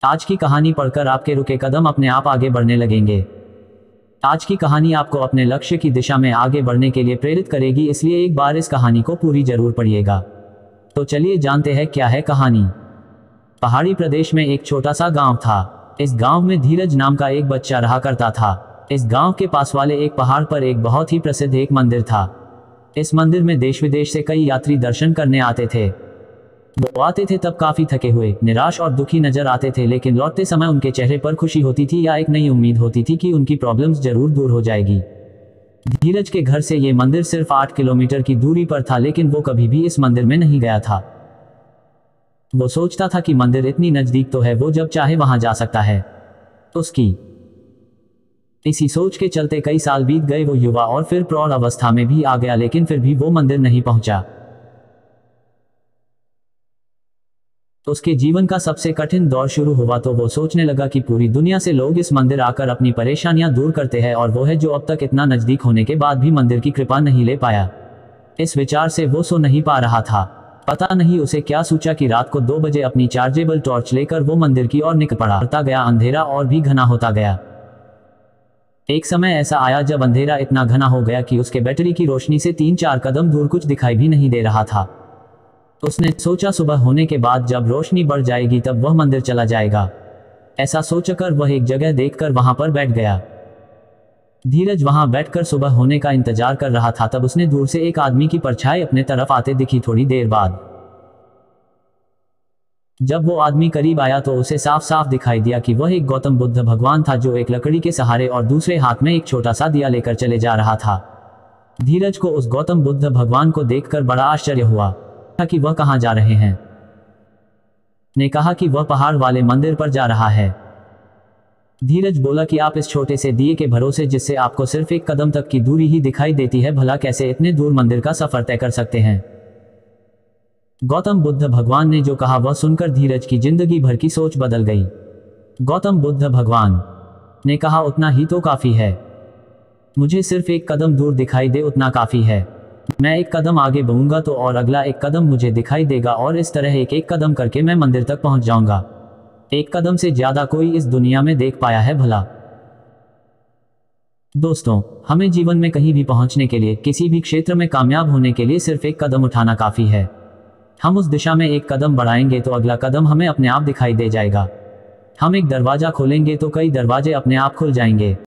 आज की कहानी पढ़कर आपके रुके कदम अपने आप आगे बढ़ने लगेंगे। आज की कहानी आपको अपने लक्ष्य की दिशा में आगे बढ़ने के लिए प्रेरित करेगी, इसलिए एक बार इस कहानी को पूरी जरूर पढ़िएगा। तो चलिए जानते हैं क्या है कहानी। पहाड़ी प्रदेश में एक छोटा सा गांव था। इस गांव में धीरज नाम का एक बच्चा रहा करता था। इस गांव के पास वाले एक पहाड़ पर एक बहुत ही प्रसिद्ध एक मंदिर था। इस मंदिर में देश विदेश से कई यात्री दर्शन करने आते थे। वो आते थे तब काफी थके हुए, निराश और दुखी नजर आते थे, लेकिन लौटते समय उनके चेहरे पर खुशी होती थी या एक नई उम्मीद होती थी कि उनकी प्रॉब्लम्स जरूर दूर हो जाएगी। धीरज के घर से ये मंदिर सिर्फ 8 किलोमीटर की दूरी पर था, लेकिन वो कभी भी इस मंदिर में नहीं गया था। वो सोचता था कि मंदिर इतनी नजदीक तो है, वो जब चाहे वहां जा सकता है। उसकी इसी सोच के चलते कई साल बीत गए। वो युवा और फिर प्रौढ़ अवस्था में भी आ गया, लेकिन फिर भी वो मंदिर नहीं पहुंचा। उसके जीवन का सबसे कठिन दौर शुरू हुआ तो वो सोचने लगा कि पूरी दुनिया से लोग इस मंदिर आकर अपनी परेशानियां दूर करते हैं, और वो है जो अब तक इतना नजदीक होने के बाद भी मंदिर की कृपा नहीं ले पाया। इस विचार से वो सो नहीं पा रहा था। पता नहीं उसे क्या सोचा कि रात को 2 बजे अपनी चार्जेबल टॉर्च लेकर वो मंदिर की ओर निकल पड़ा गया। अंधेरा और भी घना होता गया। एक समय ऐसा आया जब अंधेरा इतना घना हो गया कि उसके बैटरी की रोशनी से 3-4 कदम दूर कुछ दिखाई भी नहीं दे रहा था। उसने सोचा सुबह होने के बाद जब रोशनी बढ़ जाएगी तब वह मंदिर चला जाएगा। ऐसा सोचकर वह एक जगह देखकर वहां पर बैठ गया। धीरज वहां बैठकर सुबह होने का इंतजार कर रहा था। तब उसने दूर से एक आदमी की परछाई अपने तरफ आते दिखी। थोड़ी देर बाद जब वो आदमी करीब आया तो उसे साफ साफ दिखाई दिया कि वह एक गौतम बुद्ध भगवान था, जो एक लकड़ी के सहारे और दूसरे हाथ में एक छोटा सा दिया लेकर चले जा रहा था। धीरज को उस गौतम बुद्ध भगवान को देखकर बड़ा आश्चर्य हुआ कि वह कहां जा रहे हैं। ने कहा कि वह पहाड़ वाले मंदिर पर जा रहा है। धीरज बोला कि आप इस छोटे से दिए के भरोसे, जिससे आपको सिर्फ 1 कदम तक की दूरी ही दिखाई देती है, भला कैसे इतने दूर मंदिर का सफर तय कर सकते हैं। गौतम बुद्ध भगवान ने जो कहा वह सुनकर धीरज की जिंदगी भर की सोच बदल गई। गौतम बुद्ध भगवान ने कहा, उतना ही तो काफी है। मुझे सिर्फ 1 कदम दूर दिखाई दे, उतना काफी है। मैं 1 कदम आगे बढ़ूंगा तो और अगला 1 कदम मुझे दिखाई देगा, और इस तरह एक कदम करके मैं मंदिर तक पहुंच जाऊंगा। 1 कदम से ज्यादा कोई इस दुनिया में देख पाया है भला। दोस्तों, हमें जीवन में कहीं भी पहुंचने के लिए, किसी भी क्षेत्र में कामयाब होने के लिए सिर्फ 1 कदम उठाना काफी है। हम उस दिशा में 1 कदम बढ़ाएंगे तो अगला कदम हमें अपने आप दिखाई दे जाएगा। हम एक दरवाजा खोलेंगे तो कई दरवाजे अपने आप खुल जाएंगे।